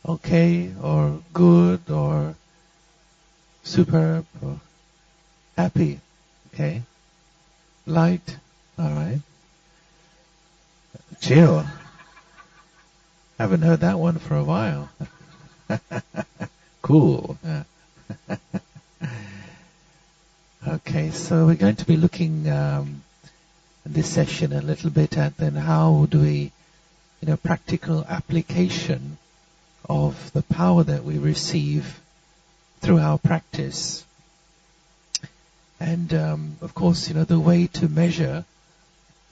okay, or good, or superb, or happy, okay? Light, alright. Chill. Haven't heard that one for a while. Cool. Okay, so we're going to be looking in this session a little bit at then how do we, practical application of the power that we receive through our practice. And of course, the way to measure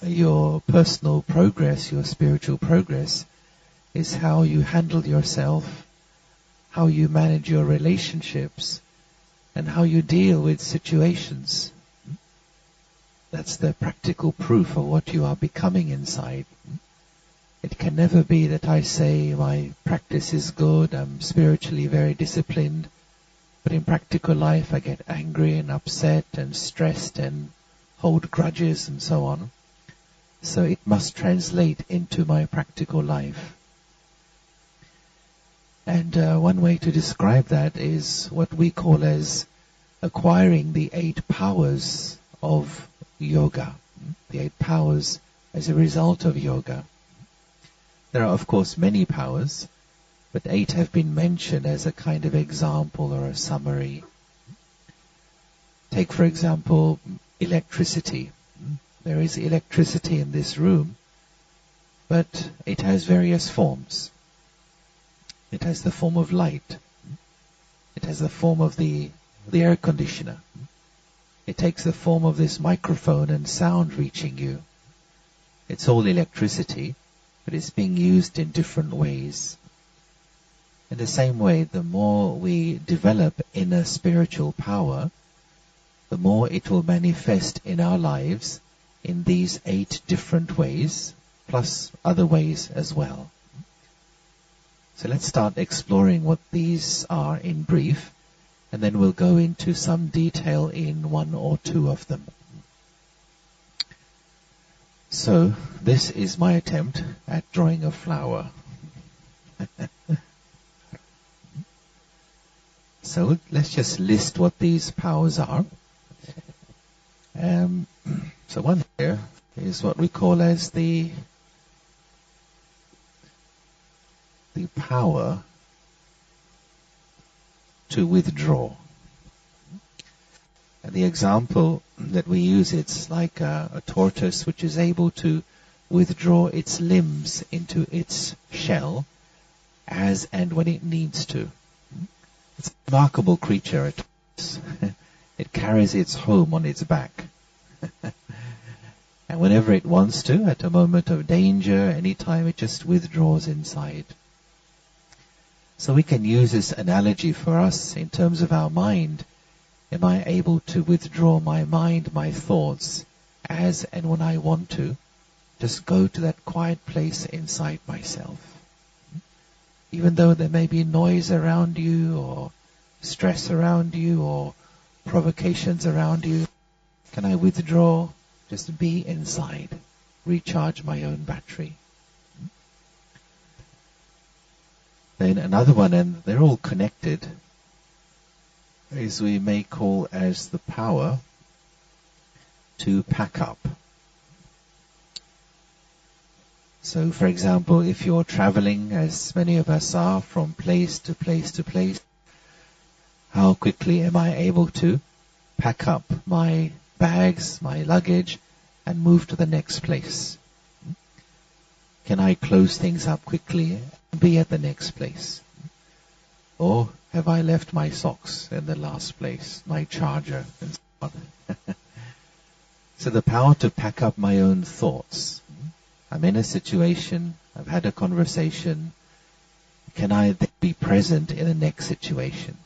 your personal progress, your spiritual progress, is how you handle yourself, how you manage your relationships, and how you deal with situations. That's the practical proof of what you are becoming inside. It can never be that I say my practice is good, I'm spiritually very disciplined, but in practical life I get angry and upset and stressed and hold grudges and so on. So it must translate into my practical life. And one way to describe that is what we call as acquiring the 8 powers of yoga. The 8 powers as a result of yoga. There are of course many powers, but 8 have been mentioned as a kind of example or a summary. Take for example electricity. There is electricity in this room, but it has various forms. It has the form of light. It has the form of the air conditioner. It takes the form of this microphone and sound reaching you. It's all electricity, but it's being used in different ways. In the same way, the more we develop inner spiritual power, the more it will manifest in our lives in these 8 different ways, plus other ways as well. So let's start exploring what these are in brief, and then we'll go into some detail in 1 or 2 of them. So this is my attempt at drawing a flower. So let's just list what these powers are. So one here is what we call as the power to withdraw. And the example that we use, it's like a tortoise which is able to withdraw its limbs into its shell as and when it needs to. It's a remarkable creature, a tortoise. It carries its home on its back. And whenever it wants to, at a moment of danger, anytime, it just withdraws inside. So we can use this analogy for us in terms of our mind. Am I able to withdraw my mind, my thoughts, as and when I want to? Just go to that quiet place inside myself. Even though there may be noise around you, or stress around you, or provocations around you, can I withdraw, just be inside, recharge my own battery? Then another one, and they're all connected, is we may call as the power to pack up. So for example, if you're traveling, as many of us are, from place to place to place, how quickly am I able to pack up my bags, my luggage, and move to the next place? Can I close things up quickly and be at the next place? Or have I left my socks in the last place, my charger, and so on? So the power to pack up my own thoughts. I'm in a situation, I've had a conversation. Can I then be present in the next situation?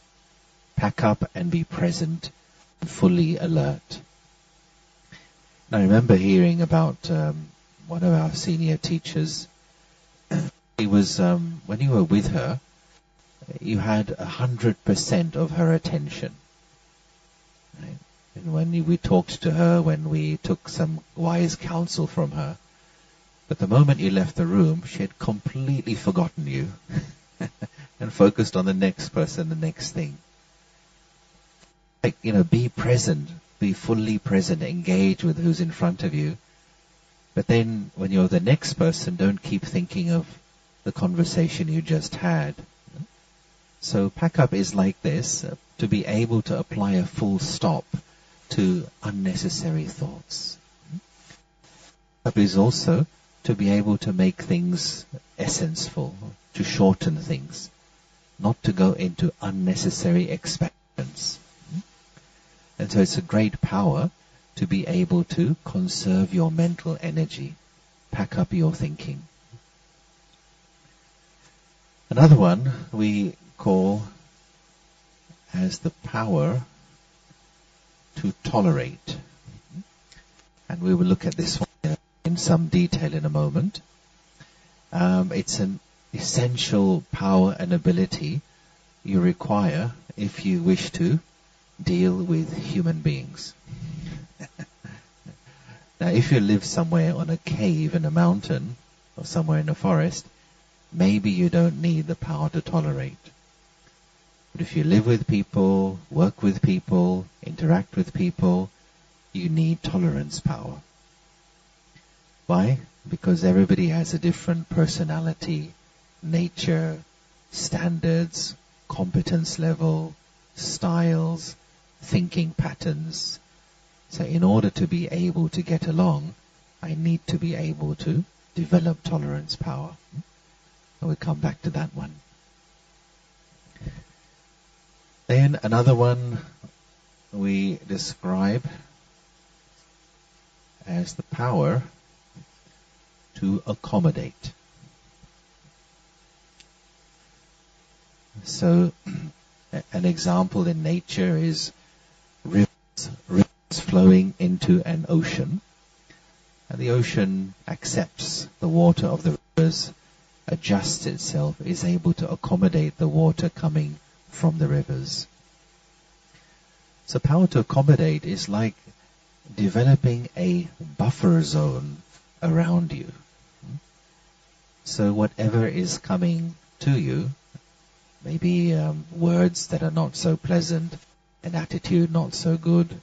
Pack up and be present and fully alert. And I remember hearing about one of our senior teachers. He was, when you were with her, you had 100% of her attention. Right? And when we talked to her, when we took some wise counsel from her, but the moment you left the room, she had completely forgotten you and and focused on the next person, the next thing. Like, be present, be fully present, engage with who's in front of you. But then when you're the next person, don't keep thinking of the conversation you just had. So pack up is like this, to be able to apply a full stop to unnecessary thoughts. Pack up is also to be able to make things essential, to shorten things, not to go into unnecessary expansions. And so it's a great power to be able to conserve your mental energy, pack up your thinking. Another one we call as the power to tolerate. And we will look at this one in some detail in a moment. It's an essential power and ability you require if you wish to deal with human beings. Now, if you live somewhere on a cave in a mountain or somewhere in a forest, maybe you don't need the power to tolerate. But if you live with people, work with people, interact with people, you need tolerance power. Why? Because everybody has a different personality, nature, standards, competence level, styles, thinking patterns. So in order to be able to get along, I need to be able to develop tolerance power. And we'll come back to that one. Then another one we describe as the power to accommodate. So an example in nature is rivers flowing into an ocean. And the ocean accepts the water of the rivers, adjusts itself, is able to accommodate the water coming from the rivers. So power to accommodate is like developing a buffer zone around you. So whatever is coming to you, maybe words that are not so pleasant, an attitude not so good,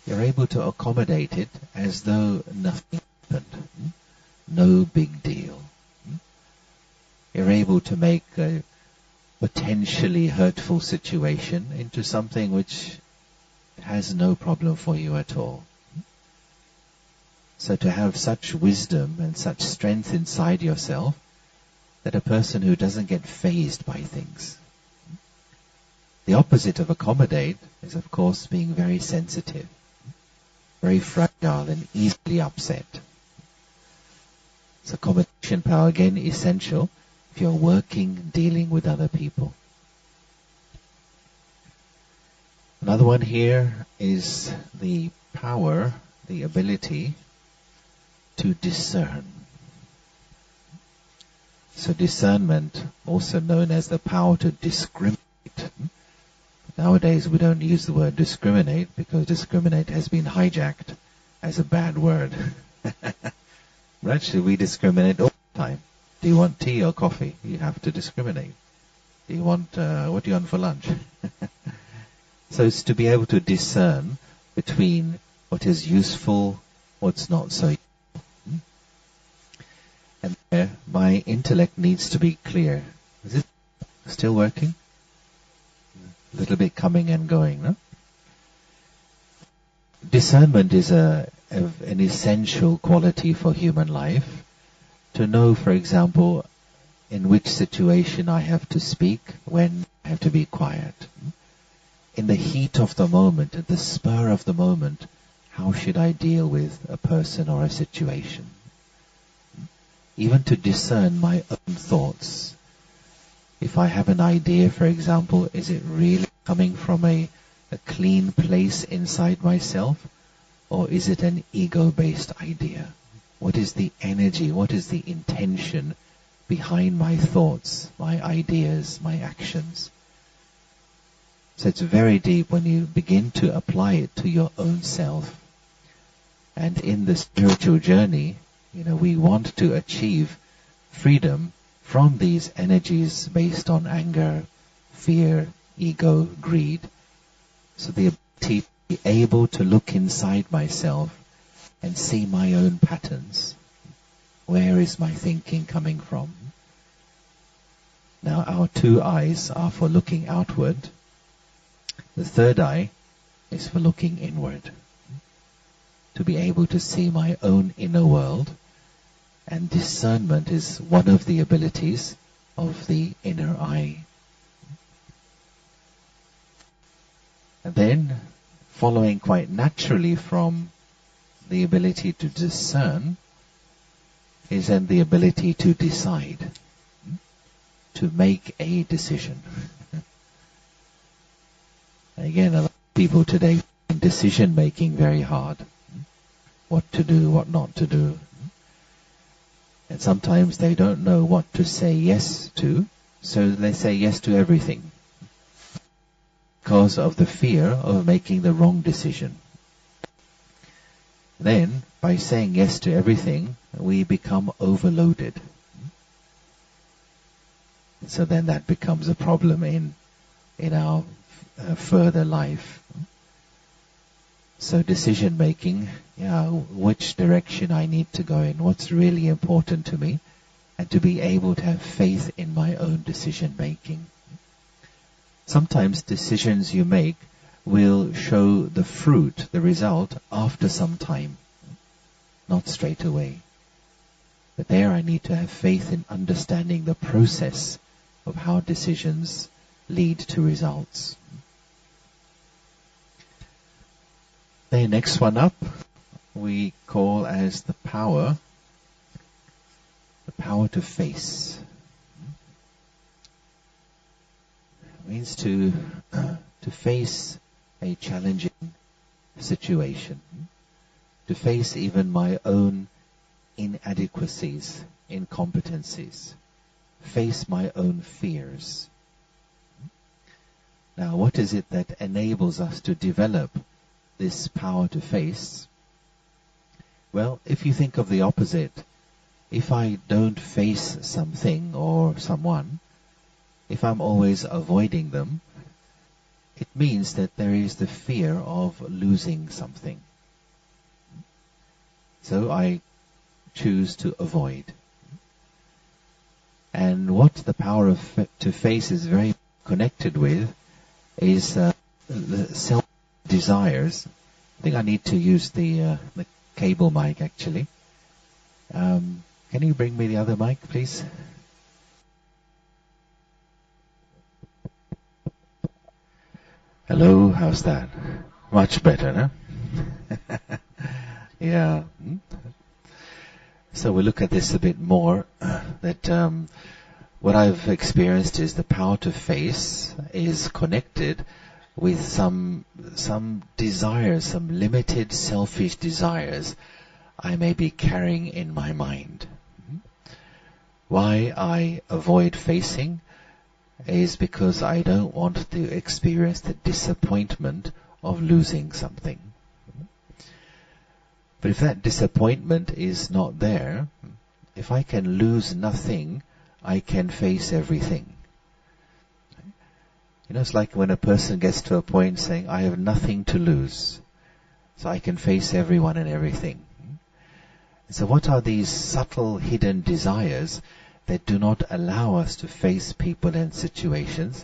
you're able to accommodate it as though nothing happened. No big deal. You're able to make a potentially hurtful situation into something which has no problem for you at all. So to have such wisdom and such strength inside yourself that a person who doesn't get fazed by things. The opposite of accommodate is, of course, being very sensitive, very fragile and easily upset. So accommodation power, again, essential if you're working, dealing with other people. Another one here is the power, the ability to discern. So discernment, also known as the power to discriminate. Nowadays we don't use the word discriminate because discriminate has been hijacked as a bad word. But actually we discriminate all the time. Do you want tea or coffee? You have to discriminate. Do you want, what do you want for lunch? So it's to be able to discern between what is useful, what's not so useful. And my intellect needs to be clear. Is it still working? A little bit coming and going, no? Discernment is an essential quality for human life. To know, for example, in which situation I have to speak, when I have to be quiet. In the heat of the moment, at the spur of the moment, how should I deal with a person or a situation? Even to discern my own thoughts. If I have an idea, for example, is it really coming from a clean place inside myself? Or is it an ego-based idea? What is the energy, what is the intention behind my thoughts, my ideas, my actions? So it's very deep when you begin to apply it to your own self. And in the spiritual journey, we want to achieve freedom from these energies based on anger, fear, ego, greed. So the ability to be able to look inside myself and see my own patterns. Where is my thinking coming from? Now our two eyes are for looking outward. The third eye is for looking inward. To be able to see my own inner world. And discernment is one of the abilities of the inner eye. And then, following quite naturally from the ability to discern, is then the ability to decide, to make a decision. Again, a lot of people today find decision making very hard. What to do, what not to do. And sometimes they don't know what to say yes to, so they say yes to everything. Because of the fear of making the wrong decision. Then, by saying yes to everything, we become overloaded. So then that becomes a problem in our further life. So decision making, which direction I need to go in, what's really important to me, and to be able to have faith in my own decision making. Sometimes decisions you make will show the fruit, the result, after some time, not straight away. But there I need to have faith in understanding the process of how decisions lead to results. The next one up we call as the power to face. It means to face a challenging situation, to face even my own inadequacies, incompetencies, face my own fears. Now, what is it that enables us to develop this power to face? Well, if you think of the opposite, if I don't face something or someone, if I'm always avoiding them, it means that there is the fear of losing something. So I choose to avoid. And what the power to face is very connected with is the self-desires. I think I need to use the cable mic actually. Can you bring me the other mic, please? Hello, how's that? Much better, huh? Yeah. So we'll look at this a bit more. That what I've experienced is the power to face is connected with some desires, some limited selfish desires I may be carrying in my mind. Why I avoid facing is because I don't want to experience the disappointment of losing something. But if that disappointment is not there, if I can lose nothing, I can face everything. It's like when a person gets to a point saying, I have nothing to lose, so I can face everyone and everything. So what are these subtle hidden desires that do not allow us to face people and situations?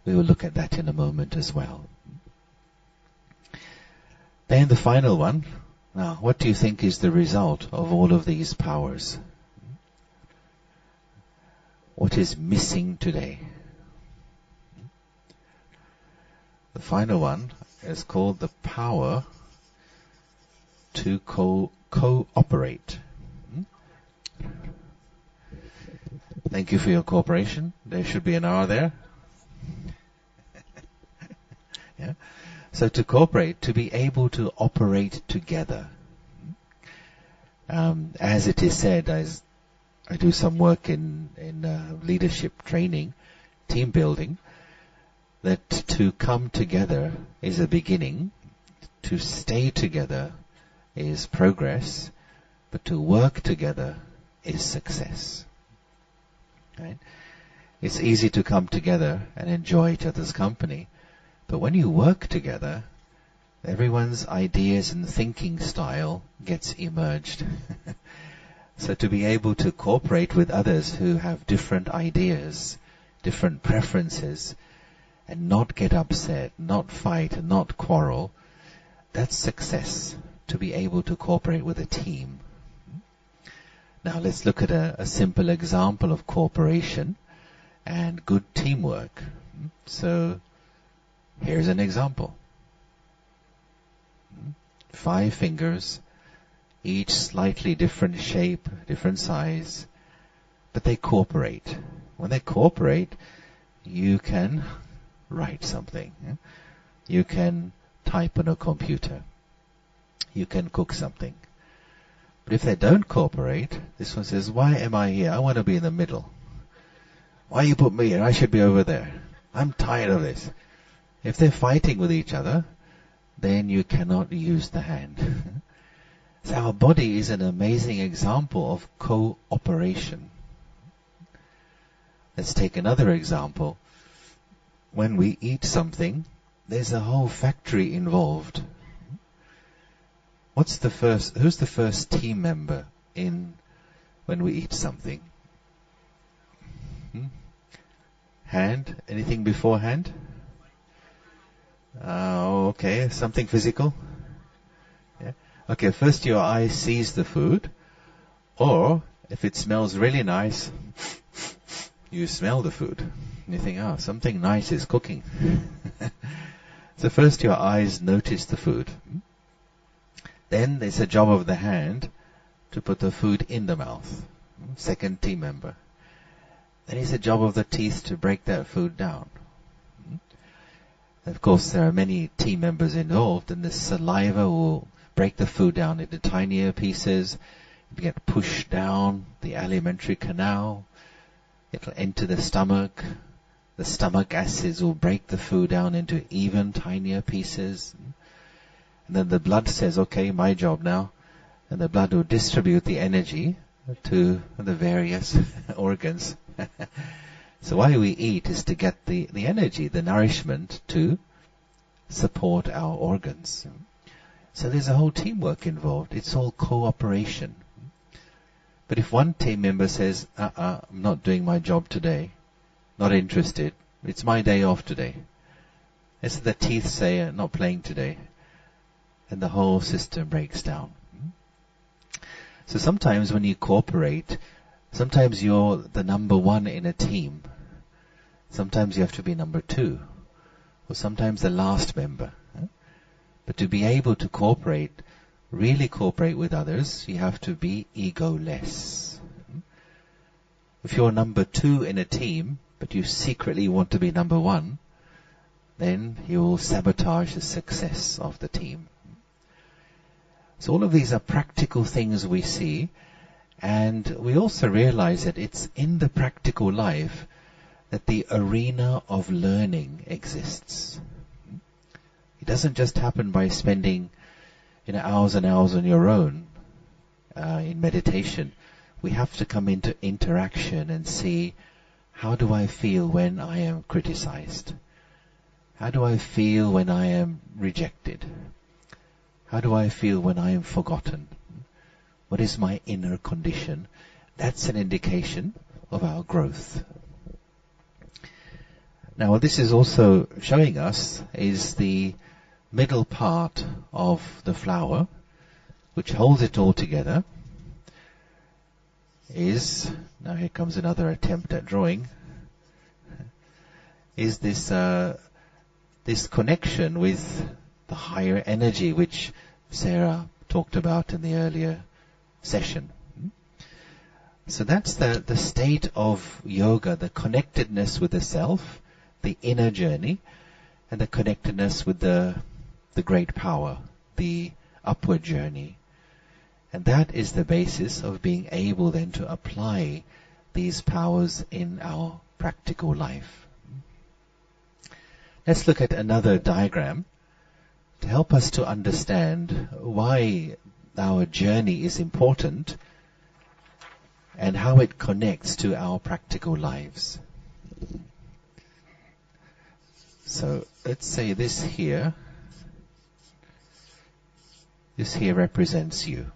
We will look at that in a moment as well. Then the final one. Now, what do you think is the result of all of these powers? What is missing today? The final one is called the power to cooperate. Thank you for your cooperation. There should be an R there. Yeah. So to cooperate, to be able to operate together. As it is said, as I do some work in leadership training, team building, that to come together is a beginning, to stay together is progress, but to work together is success. Right? It's easy to come together and enjoy each other's company. But when you work together, everyone's ideas and thinking style gets emerged. So to be able to cooperate with others who have different ideas, different preferences, and not get upset, not fight, and not quarrel, that's success. To be able to cooperate with a team. Now let's look at a simple example of cooperation and good teamwork. So here's an example. 5 fingers, each slightly different shape, different size, but they cooperate. When they cooperate, you can write something. You can type on a computer. You can cook something. But if they don't cooperate, this one says, why am I here? I want to be in the middle. Why you put me here? I should be over there. I'm tired of this. If they're fighting with each other, then you cannot use the hand. So our body is an amazing example of cooperation. Let's take another example. When we eat something, there's a whole factory involved. Who's the first team member in when we eat something? Hand? Anything beforehand? Okay, something physical? Yeah. Okay, first your eye sees the food, or if it smells really nice, you smell the food. And you think, something nice is cooking. So first your eyes notice the food. Then it's a job of the hand to put the food in the mouth. Second team member. Then it's a job of the teeth to break that food down. Of course, there are many team members involved, and the saliva will break the food down into tinier pieces. It get pushed down the alimentary canal. It'll enter the stomach. The stomach acids will break the food down into even tinier pieces. And then the blood says, okay, my job now. And the blood will distribute the energy to the various organs. So why we eat is to get the energy, the nourishment to support our organs. So there's a whole teamwork involved. It's all cooperation. But if one team member says, I'm not doing my job today, not interested, it's my day off today. As the teeth say, not playing today. And the whole system breaks down. So sometimes when you cooperate, sometimes you're the number 1 in a team. Sometimes you have to be number 2. Or sometimes the last member. But to be able to cooperate, really cooperate with others, you have to be egoless. If you're number 2 in a team, but you secretly want to be number 1, then you will sabotage the success of the team. So all of these are practical things we see, and we also realize that it's in the practical life that the arena of learning exists. It doesn't just happen by spending hours and hours on your own in meditation. We have to come into interaction and see, how do I feel when I am criticized? How do I feel when I am rejected? How do I feel when I am forgotten? What is my inner condition? That's an indication of our growth. Now, what this is also showing us is the middle part of the flower, which holds it all together, now here comes another attempt at drawing, is this connection with the higher energy which Sarah talked about in the earlier session. So that's the state of yoga, the connectedness with the self, the inner journey, and the connectedness with the great power, the upward journey. And that is the basis of being able then to apply these powers in our practical life. Let's look at another diagram to help us to understand why our journey is important and how it connects to our practical lives. So let's say this here represents you.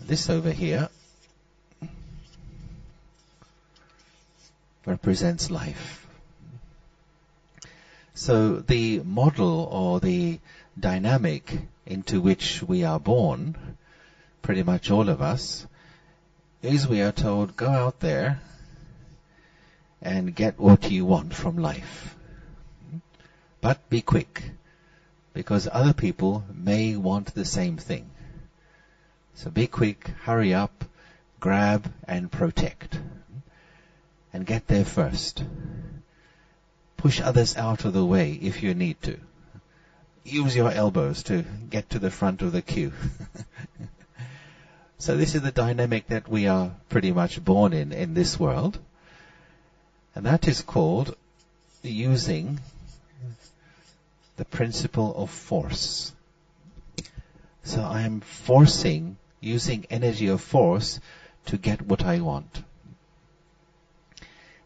This over here represents life. So the model or the dynamic into which we are born, pretty much all of us, is we are told, go out there and get what you want from life. But be quick, because other people may want the same thing. So be quick, hurry up, grab and protect. And get there first. Push others out of the way if you need to. Use your elbows to get to the front of the queue. So this is the dynamic that we are pretty much born in this world. And that is called using the principle of force. So I am using energy of force to get what I want.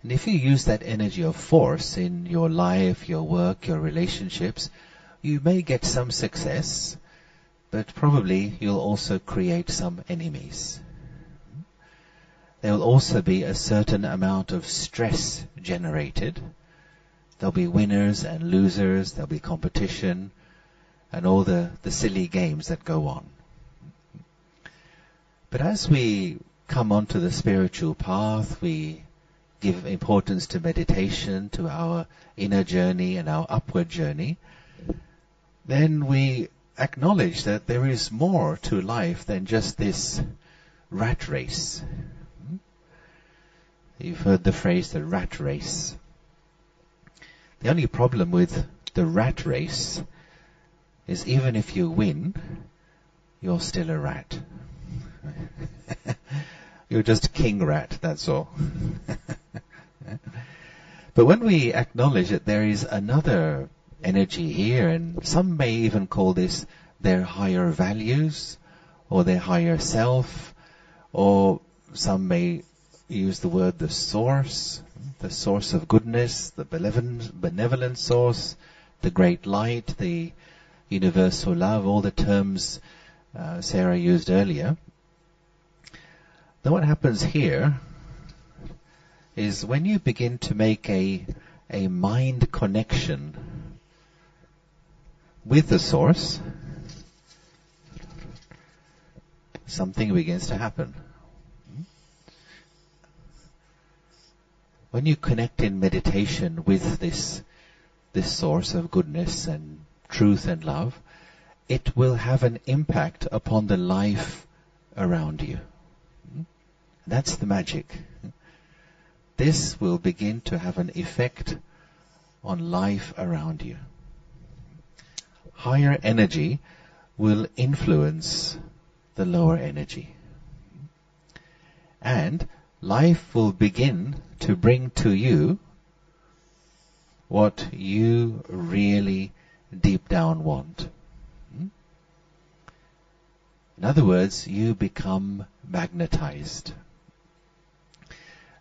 And if you use that energy of force in your life, your work, your relationships, you may get some success, but probably you'll also create some enemies. There will also be a certain amount of stress generated. There'll be winners and losers, there'll be competition, and all the silly games that go on. But as we come onto the spiritual path, we give importance to meditation, to our inner journey and our upward journey, then we acknowledge that there is more to life than just this rat race. You've heard the phrase, the rat race. The only problem with the rat race is even if you win, you're still a rat. You're just king rat, that's all. But when we acknowledge that there is another energy here, and some may even call this their higher values, or their higher self, or some may use the word the source of goodness, the benevolent source, the great light, the universal love, all the terms Sarah used earlier. Then what happens here is when you begin to make a mind connection with the source, something begins to happen. When you connect in meditation with this source of goodness and truth and love, it will have an impact upon the life around you. That's the magic. This will begin to have an effect on life around you. Higher energy will influence the lower energy. And life will begin to bring to you what you really deep down want. In other words, you become magnetized.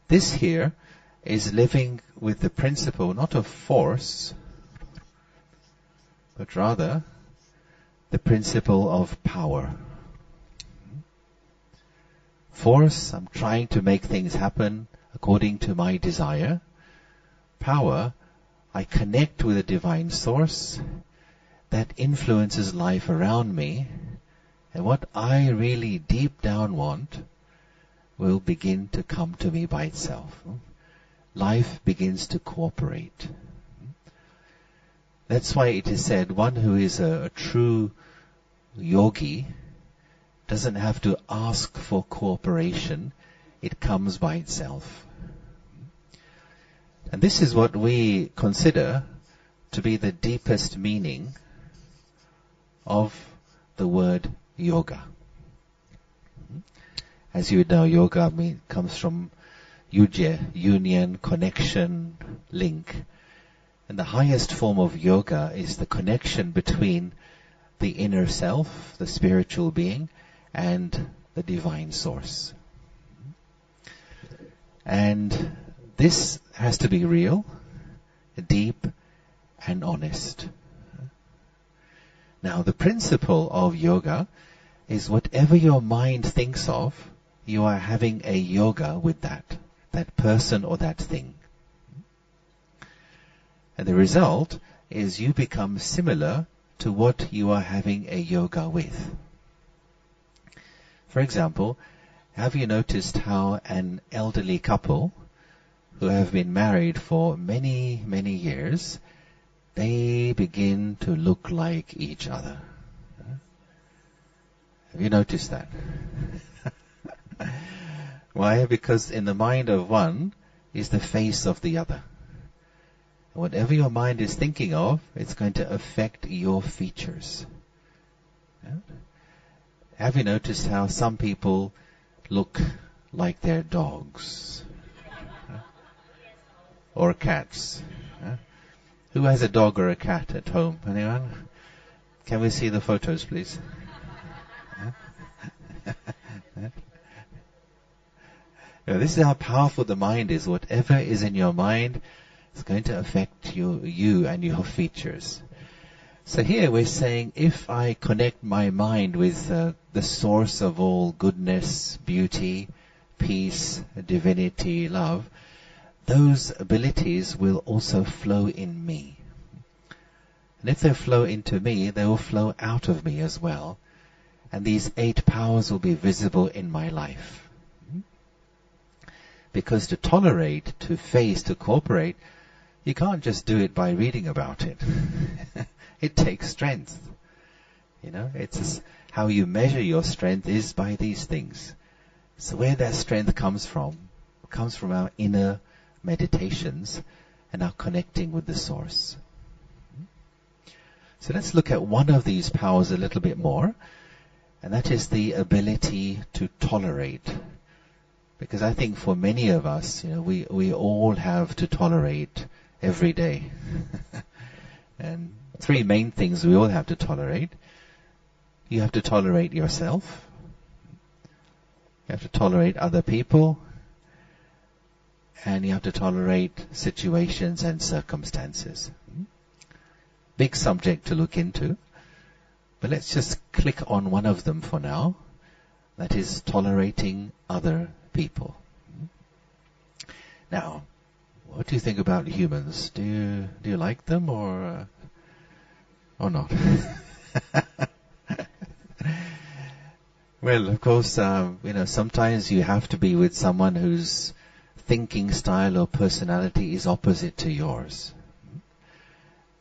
This here is living with the principle not of force, but rather the principle of power. Force, I'm trying to make things happen according to my desire. Power, I connect with a divine source that influences life around me, and what I really deep down want will begin to come to me by itself. Life begins to cooperate. That's why it is said one who is a true yogi doesn't have to ask for cooperation. It comes by itself. And this is what we consider to be the deepest meaning of the word yoga. As you know, yoga comes from yujya, union, connection, link. And the highest form of yoga is the connection between the inner self, the spiritual being, and the divine source. And this has to be real, deep, and honest. Now, the principle of yoga is whatever your mind thinks of, you are having a yoga with that person or that thing. And the result is you become similar to what you are having a yoga with. For example, have you noticed how an elderly couple who have been married for many, many years, they begin to look like each other? Have you noticed that? Why? Because in the mind of one is the face of the other. Whatever your mind is thinking of, it's going to affect your features. Yeah? Have you noticed how some people look like their dogs? Or cats? Yeah? Who has a dog or a cat at home? Anyone? Can we see the photos, please? Yeah, this is how powerful the mind is. Whatever is in your mind is going to affect you and your features. So here we're saying, if I connect my mind with the source of all goodness, beauty, peace, divinity, love, those abilities will also flow in me. And if they flow into me, they will flow out of me as well. And these 8 powers will be visible in my life. Because to tolerate, to face, to cooperate, you can't just do it by reading about it. It takes strength. It's how you measure your strength is by these things. So where that strength comes from our inner meditations and our connecting with the source. So let's look at one of these powers a little bit more, and that is the ability to tolerate. Because I think for many of us, we all have to tolerate every day. And 3 main things we all have to tolerate. You have to tolerate yourself. You have to tolerate other people. And you have to tolerate situations and circumstances. Big subject to look into. But let's just click on one of them for now. That is tolerating other people. Now, what do you think about humans? Do you like them or not? Well, of course, sometimes you have to be with someone whose thinking style or personality is opposite to yours.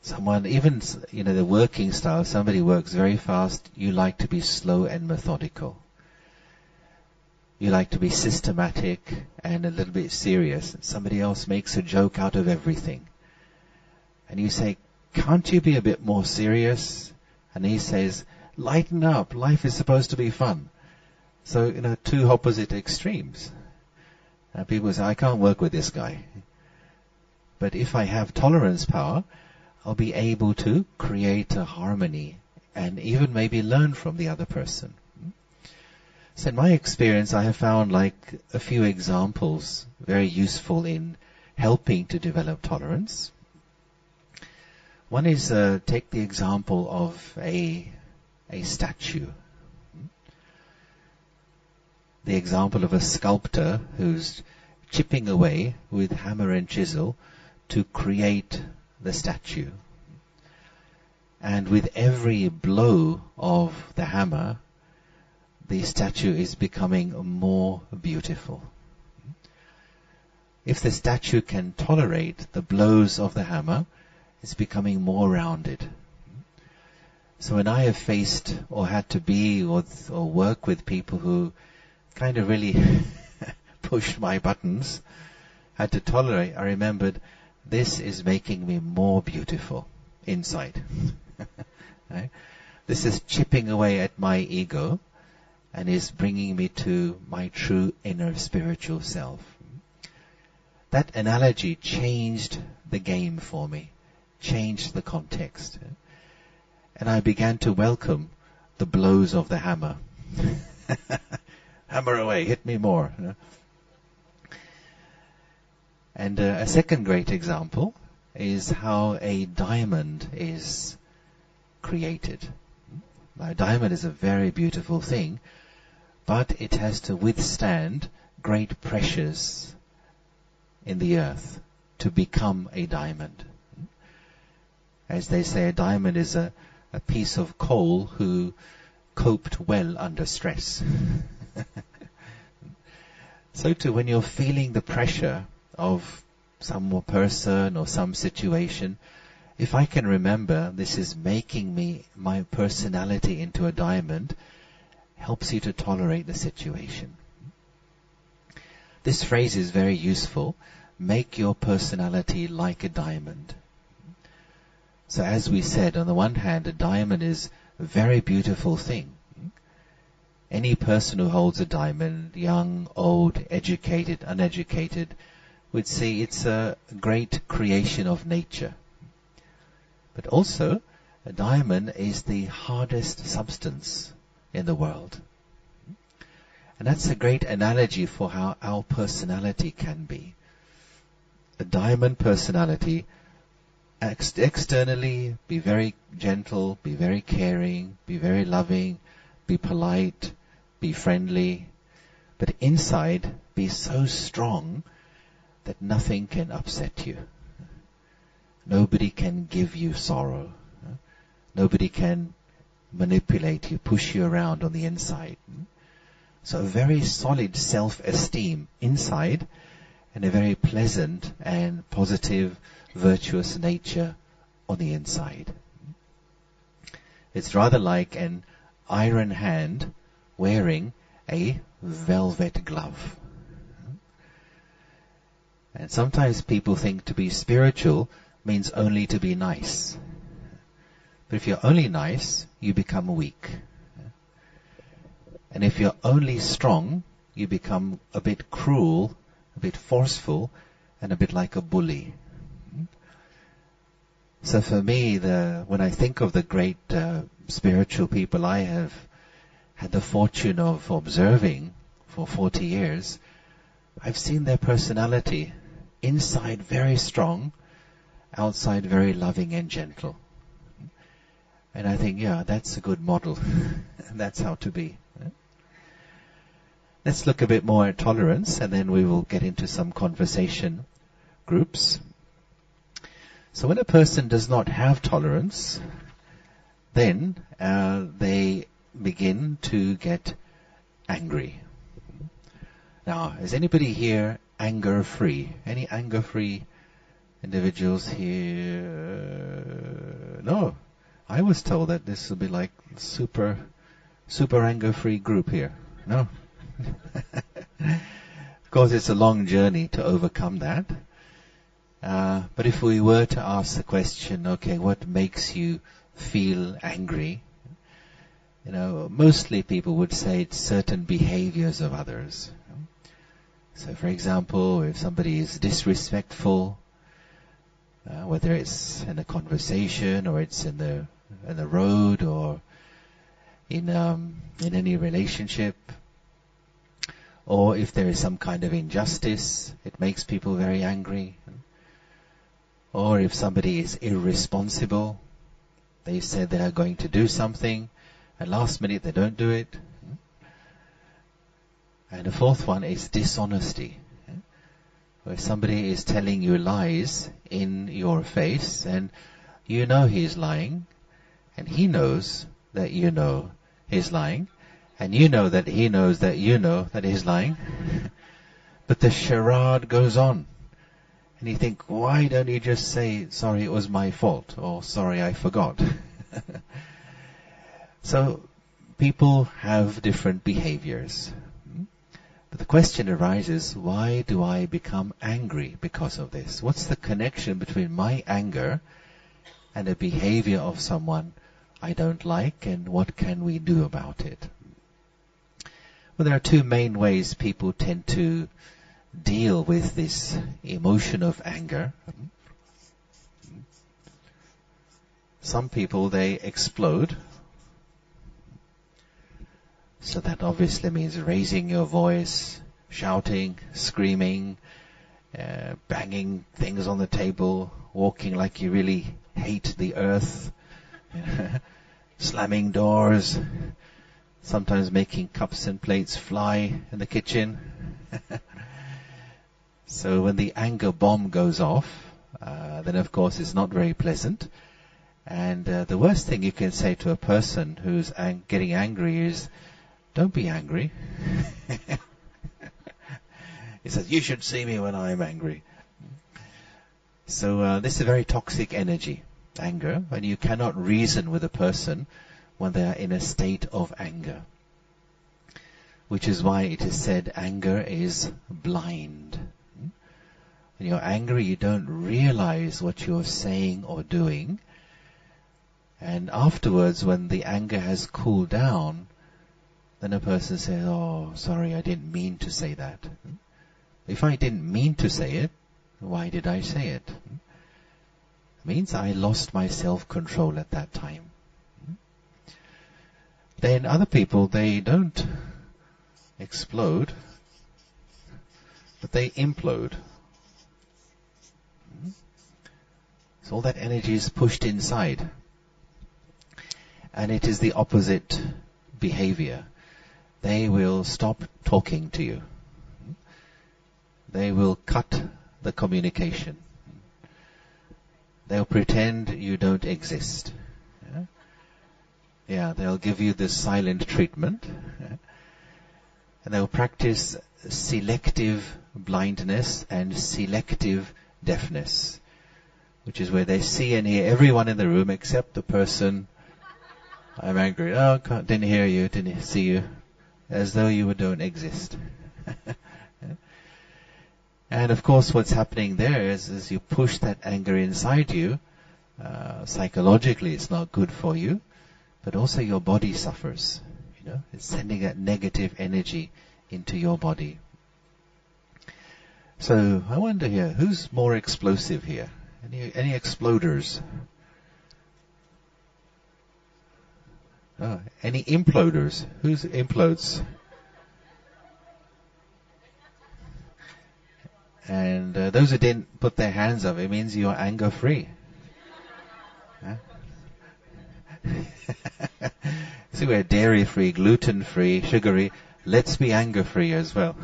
Someone, even, the working style, somebody works very fast, you like to be slow and methodical. You like to be systematic and a little bit serious. Somebody else makes a joke out of everything. And you say, can't you be a bit more serious? And he says, lighten up, life is supposed to be fun. So, 2 opposite extremes. And people say, I can't work with this guy. But if I have tolerance power, I'll be able to create a harmony and even maybe learn from the other person. So in my experience, I have found a few examples very useful in helping to develop tolerance. One is, take the example of a statue. The example of a sculptor who's chipping away with hammer and chisel to create the statue. And with every blow of the hammer, the statue is becoming more beautiful. If the statue can tolerate the blows of the hammer, it's becoming more rounded. So when I have faced or had to be or work with people who kind of really pushed my buttons, had to tolerate, I remembered, this is making me more beautiful inside. Right? This is chipping away at my ego and is bringing me to my true inner spiritual self. That analogy changed the game for me, changed the context. And I began to welcome the blows of the hammer. Hammer away, hit me more. And a second great example is how a diamond is created. Now, a diamond is a very beautiful thing, but it has to withstand great pressures in the earth to become a diamond. As they say, a diamond is a piece of coal who coped well under stress. So too, when you're feeling the pressure of some person or some situation, if I can remember this is making me, my personality into a diamond, helps you to tolerate the situation. This phrase is very useful. Make your personality like a diamond. So as we said, on the one hand, a diamond is a very beautiful thing. Any person who holds a diamond, young, old, educated, uneducated, would say it's a great creation of nature. But also, a diamond is the hardest substance in the world. And that's a great analogy for how our personality can be. A diamond personality, externally, be very gentle, be very caring, be very loving, be polite, be friendly, but inside, be so strong that nothing can upset you. Nobody can give you sorrow. Nobody can manipulate you, push you around on the inside. So a very solid self-esteem inside, and a very pleasant and positive, virtuous nature on the inside. It's rather like an iron hand wearing a velvet glove. And sometimes people think to be spiritual means only to be nice. But if you're only nice, you become weak. And if you're only strong, you become a bit cruel, a bit forceful, and a bit like a bully. So for me, when I think of the great spiritual people I have had the fortune of observing for 40 years, I've seen their personality. Inside very strong, outside very loving and gentle. And I think, yeah, that's a good model. That's how to be. Let's look a bit more at tolerance, and then we will get into some conversation groups. So when a person does not have tolerance, then they begin to get angry. Now, is anybody here anger-free? Any anger-free individuals here? No. I was told that this would be like super anger-free group here. No. Of course, it's a long journey to overcome that. But if we were to ask the question, okay, what makes you feel angry? Mostly people would say it's certain behaviors of others. So, for example, if somebody is disrespectful, whether it's in a conversation or it's in the road or in any relationship, or if there is some kind of injustice, it makes people very angry. Or if somebody is irresponsible, they said they are going to do something, and last minute they don't do it. And the fourth one is dishonesty, where somebody is telling you lies in your face, and you know he's lying, and he knows that you know he's lying, and you know that he knows that you know that he's lying. But the charade goes on. And you think, why don't you just say, sorry, it was my fault, or sorry, I forgot. So people have different behaviors. But the question arises, why do I become angry because of this? What's the connection between my anger and the behavior of someone I don't like, and what can we do about it? Well, there are two main ways people tend to deal with this emotion of anger. Some people, they explode. So that obviously means raising your voice, shouting, screaming, banging things on the table, walking like you really hate the earth, slamming doors, sometimes making cups and plates fly in the kitchen. So when the anger bomb goes off, then of course it's not very pleasant. And the worst thing you can say to a person who's getting angry is, don't be angry. He says, you should see me when I'm angry. So this is a very toxic energy, anger, and you cannot reason with a person when they are in a state of anger. Which is why it is said anger is blind. When you're angry, you don't realize what you're saying or doing. And afterwards, when the anger has cooled down, then a person says, oh, sorry, I didn't mean to say that. If I didn't mean to say it, why did I say it? It means I lost my self-control at that time. Then other people, they don't explode, but they implode. So all that energy is pushed inside. And it is the opposite behavior. They will stop talking to you. They will cut the communication. They'll pretend you don't exist. Yeah, they'll give you this silent treatment. And they'll practice selective blindness and selective deafness, which is where they see and hear everyone in the room except the person. I'm angry. Oh, didn't hear you, didn't see you. As though you don't exist. And of course what's happening there is you push that anger inside you. Psychologically it's not good for you, but also your body suffers. It's sending that negative energy into your body. So I wonder here, who's more explosive here? Any exploders? Oh, any imploders? Who's implodes? And those who didn't put their hands up, it means you're anger free. Huh? See, we're dairy free, gluten free, sugary. Let's be anger free as well.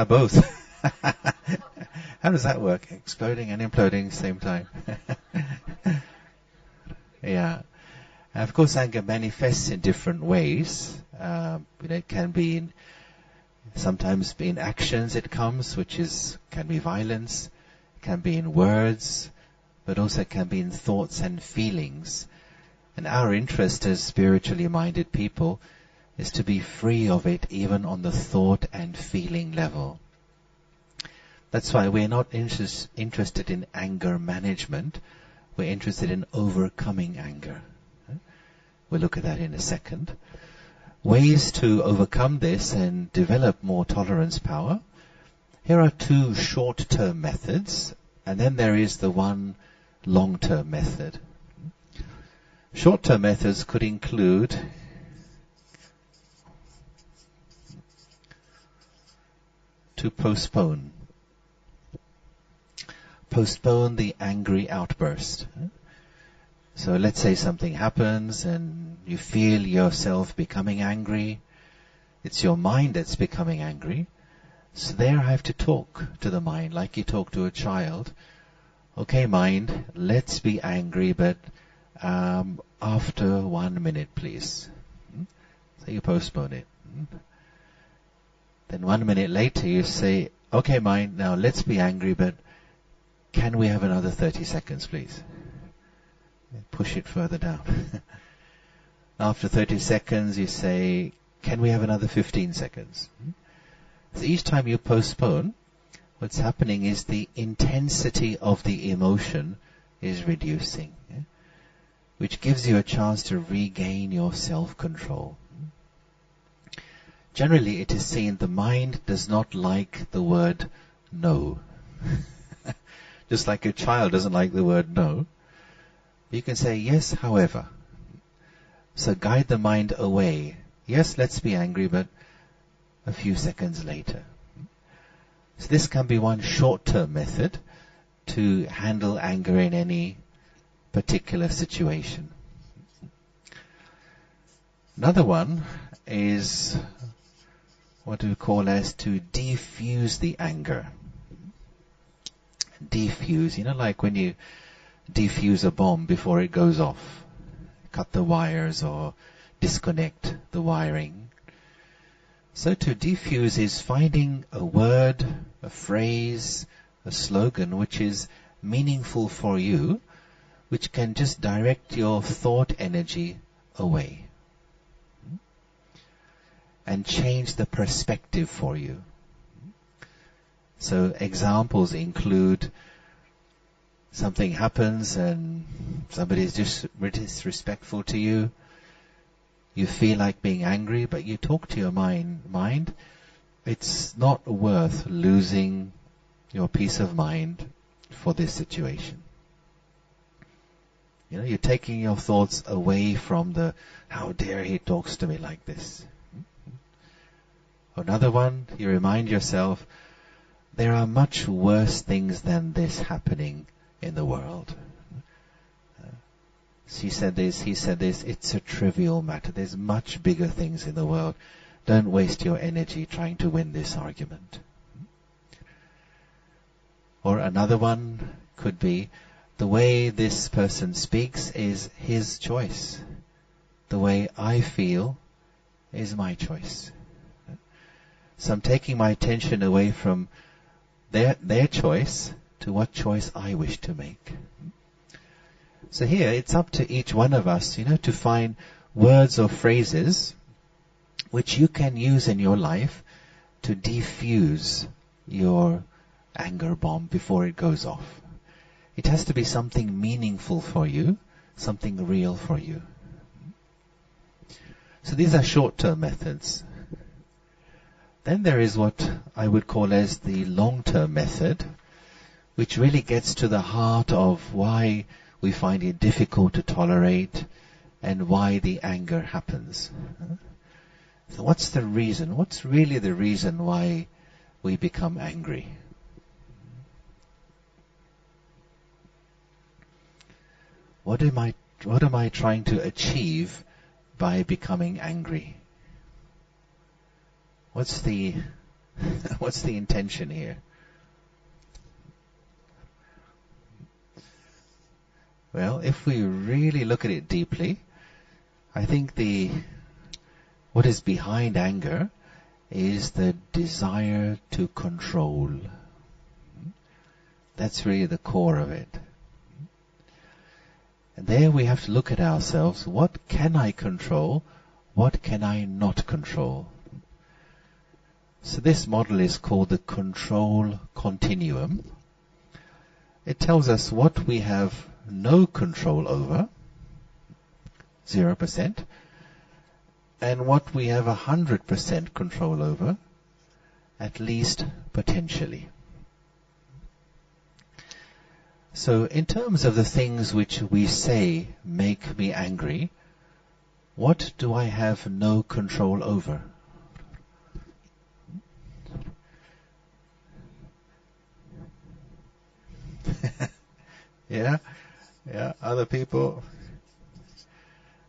Both. How does that work? Exploding and imploding same time. Yeah. Of course, anger manifests in different ways. It can be sometimes in actions it comes, which can be violence. It can be in words, but also can be in thoughts and feelings. And our interest as spiritually minded people is to be free of it, even on the thought and feeling level. That's why we're not interested in anger management. We're interested in overcoming anger. We'll look at that in a second. Ways to overcome this and develop more tolerance power. Here are two short-term methods, and then there is the one long-term method. Short-term methods could include to postpone the angry outburst. So let's say something happens and you feel yourself becoming angry. It's your mind that's becoming angry. So there I have to talk to the mind like you talk to a child. Okay, mind, let's be angry, but after 1 minute, please. So you postpone it. Then 1 minute later you say, okay, mind, now let's be angry, but can we have another 30 seconds, please? Push it further down. After 30 seconds you say, can we have another 15 seconds? So each time you postpone, what's happening is the intensity of the emotion is reducing, which gives you a chance to regain your self-control. Generally it is seen the mind does not like the word no. Just like a child doesn't like the word no. You can say yes, however. So guide the mind away. Yes, let's be angry, but a few seconds later. So this can be one short-term method to handle anger in any particular situation. Another one is what we call as to defuse the anger. Defuse, like when you defuse a bomb before it goes off. Cut the wires or disconnect the wiring. So to defuse is finding a word, a phrase, a slogan which is meaningful for you, which can just direct your thought energy away and change the perspective for you. So examples include something happens and somebody is just disrespectful to you. You feel like being angry, but you talk to your mind. It's not worth losing your peace of mind for this situation. You're taking your thoughts away from the, how dare he talks to me like this. Another one, you remind yourself, there are much worse things than this happening in the world. She said this, he said this, it's a trivial matter. There's much bigger things in the world. Don't waste your energy trying to win this argument. Or another one could be, the way this person speaks is his choice. The way I feel is my choice. So I'm taking my attention away from their choice to what choice I wish to make. So here, it's up to each one of us, to find words or phrases which you can use in your life to defuse your anger bomb before it goes off. It has to be something meaningful for you, something real for you. So these are short-term methods. Then there is what I would call as the long-term method, which really gets to the heart of why we find it difficult to tolerate and why the anger happens. So what's the reason? What's really the reason why we become angry? What am I trying to achieve by becoming angry? What's the intention here? Well, if we really look at it deeply, I think what is behind anger is the desire to control. That's really the core of it. And there we have to look at ourselves. What can I control? What can I not control? So this model is called the control continuum. It tells us what we have no control over, 0%, and what we have 100% control over, at least potentially. So in terms of the things which we say make me angry, what do I have no control over? Yeah, other people,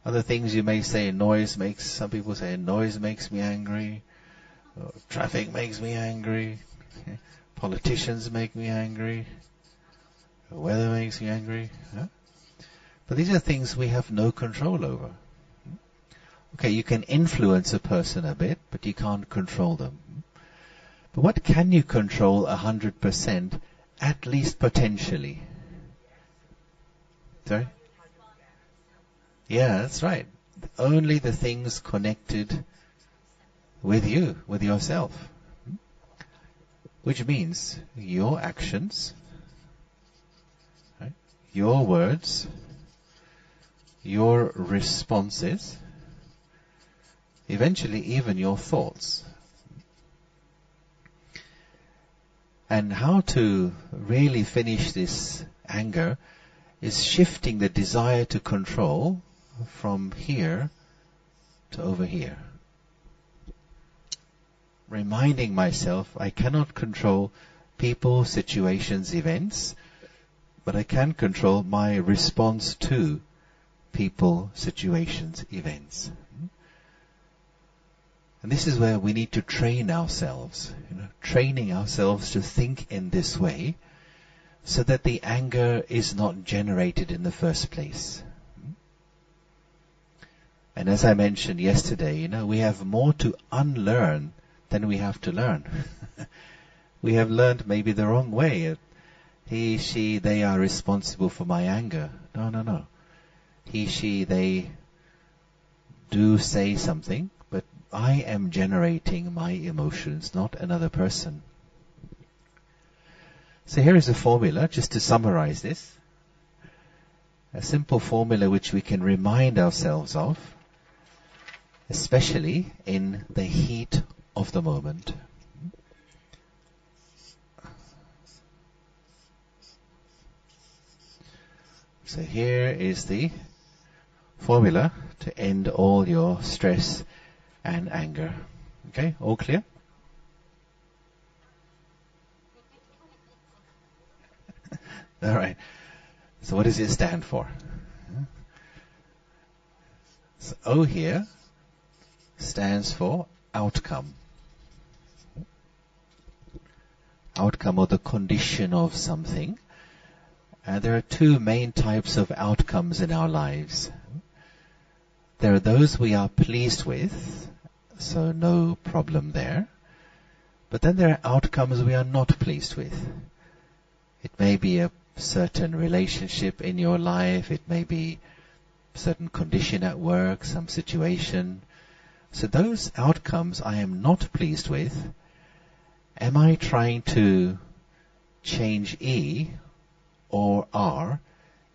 other things you may say, some people say noise makes me angry, traffic makes me angry, politicians make me angry, the weather makes me angry. But these are things we have no control over. Okay, you can influence a person a bit, but you can't control them. But what can you control 100%, at least potentially? Sorry? Yeah, that's right. Only the things connected with you, with yourself. Which means your actions, right? Your words, your responses, eventually even your thoughts. And how to really finish this anger is shifting the desire to control from here to over here. Reminding myself I cannot control people, situations, events, but I can control my response to people, situations, events. And this is where we need to train ourselves, training ourselves to think in this way so that the anger is not generated in the first place. And as I mentioned yesterday, we have more to unlearn than we have to learn. We have learned maybe the wrong way. He, she, they are responsible for my anger. No. He, she, they do say something, but I am generating my emotions, not another person. So here is a formula, just to summarize this. A simple formula which we can remind ourselves of, especially in the heat of the moment. So here is the formula to end all your stress and anger. Okay, all clear? All right. So what does it stand for? So O here stands for outcome. Outcome, or the condition of something. And there are two main types of outcomes in our lives. There are those we are pleased with, so no problem there. But then there are outcomes we are not pleased with. It may be a certain relationship in your life, it may be a certain condition at work, some situation. So those outcomes I am not pleased with. Am I trying to change E or R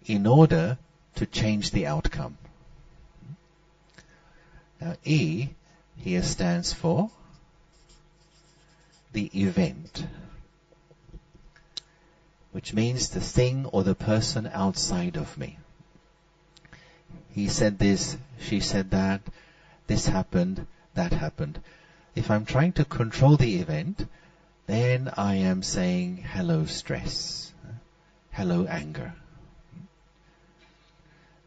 in order to change the outcome? Now E here stands for the event, which means the thing or the person outside of me. He said this, she said that, this happened, that happened. If I'm trying to control the event, then I am saying hello stress, hello anger.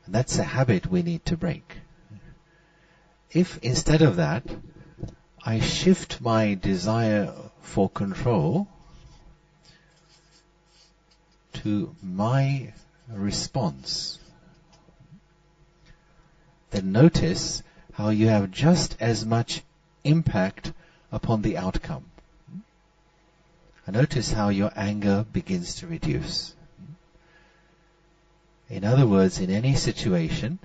And that's a habit we need to break. If instead of that, I shift my desire for control to my response, then notice how you have just as much impact upon the outcome. And notice how your anger begins to reduce. In other words, in any situation,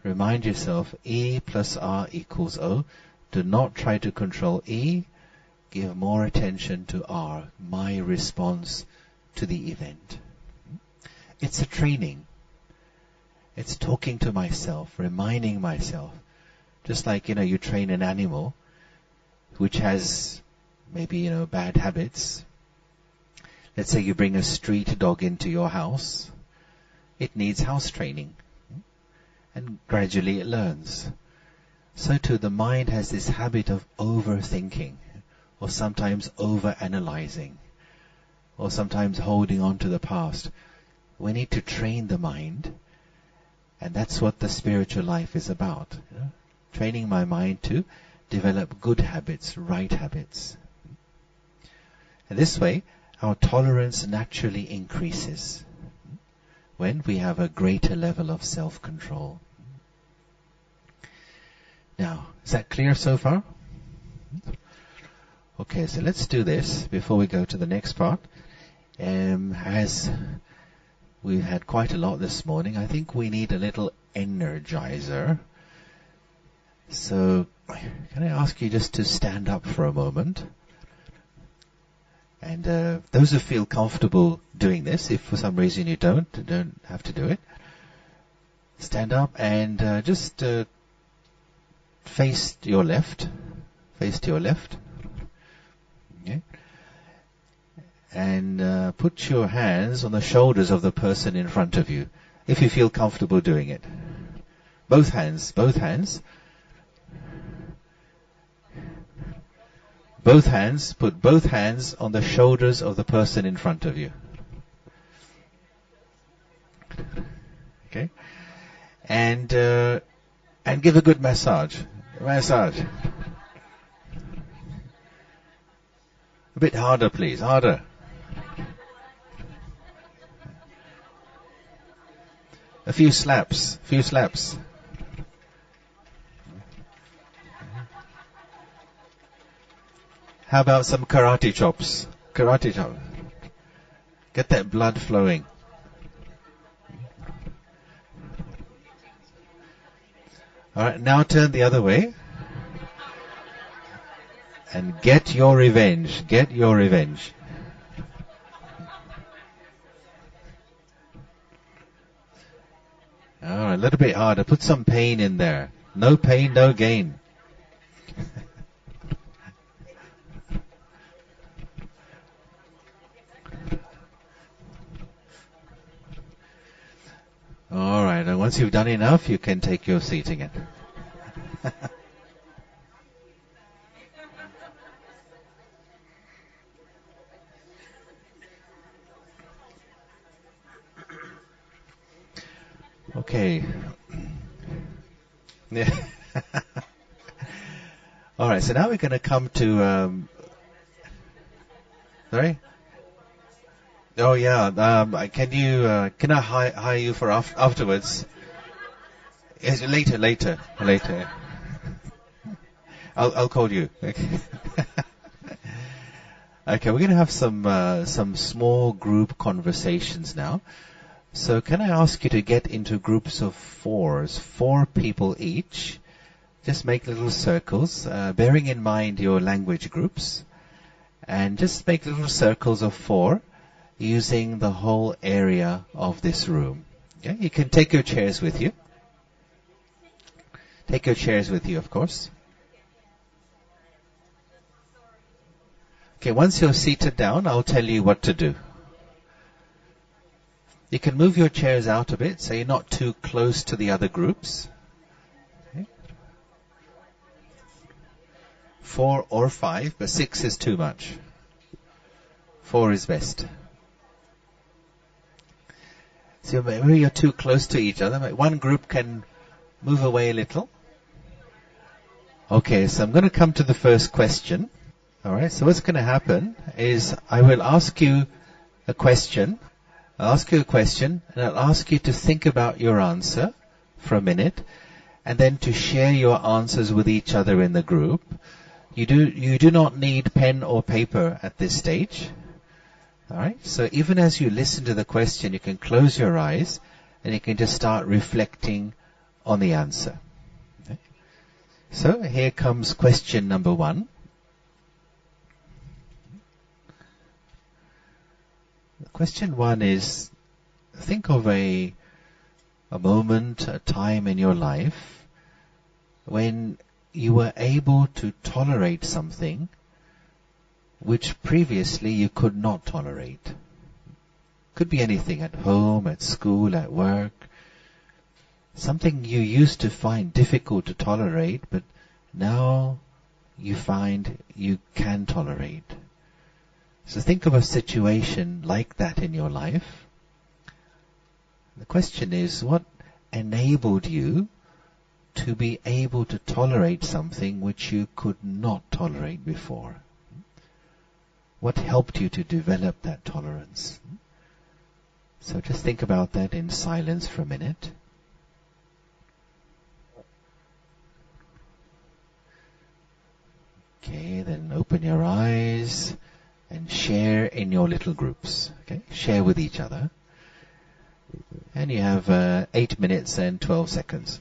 remind yourself E plus R equals O. Do not try to control E. Give more attention to R, my response to the event. It's a training. It's talking to myself, reminding myself. Just like, you train an animal which has maybe, bad habits. Let's say you bring a street dog into your house. It needs house training. And gradually it learns. So too the mind has this habit of overthinking, or sometimes overanalyzing, or sometimes holding on to the past. We need to train the mind, and that's what the spiritual life is about. Training my mind to develop good habits, right habits. And this way, our tolerance naturally increases when we have a greater level of self-control. Now, is that clear so far? Okay, so let's do this before we go to the next part. As we've had quite a lot this morning, I think we need a little energizer. So, can I ask you just to stand up for a moment? And those who feel comfortable doing this, if for some reason you don't have to do it, stand up and just face to your left. Okay. and put your hands on the shoulders of the person in front of you, if you feel comfortable doing it. Both hands, both hands. Both hands, put both hands on the shoulders of the person in front of you. Okay? And give a good massage. Massage. A bit harder, please. Harder. A few slaps. Few slaps. How about some karate chops? Karate chop. Get that blood flowing. Alright, now turn the other way. And get your revenge. Get your revenge. Alright, a little bit harder. Put some pain in there. No pain, no gain. Alright, and once you've done enough, you can take your seat again. Okay. Yeah. Alright, so now we're going to come to... sorry? Oh yeah, can I hire you for afterwards? Yes, later. I'll call you. Okay. Okay, we're going to have some small group conversations now. So can I ask you to get into groups of 4 people each. Just make little circles, bearing in mind your language groups. And just make little circles of 4. Using the whole area of this room. Okay? You can take your chairs with you. Take your chairs with you, of course. Okay, once you're seated down, I'll tell you what to do. You can move your chairs out a bit so you're not too close to the other groups. Okay. 4 or 5, but 6 is too much. 4 is best. So maybe you're too close to each other. One group can move away a little. Okay, so I'm going to come to the first question. Alright, so what's going to happen is I will ask you a question. I'll ask you a question and I'll ask you to think about your answer for a minute and then to share your answers with each other in the group. You do not need pen or paper at this stage. Alright, so even as you listen to the question, you can close your eyes and you can just start reflecting on the answer. Okay. So here comes question number 1. Question 1 is, think of a moment, a time in your life when you were able to tolerate something which previously you could not tolerate. Could be anything, at home, at school, at work. Something you used to find difficult to tolerate, but now you find you can tolerate. So think of a situation like that in your life. The question is, what enabled you to be able to tolerate something which you could not tolerate before? What helped you to develop that tolerance? So just think about that in silence for a minute. Okay, then open your eyes and share in your little groups. Okay, share with each other. And you have 8 minutes and 12 seconds.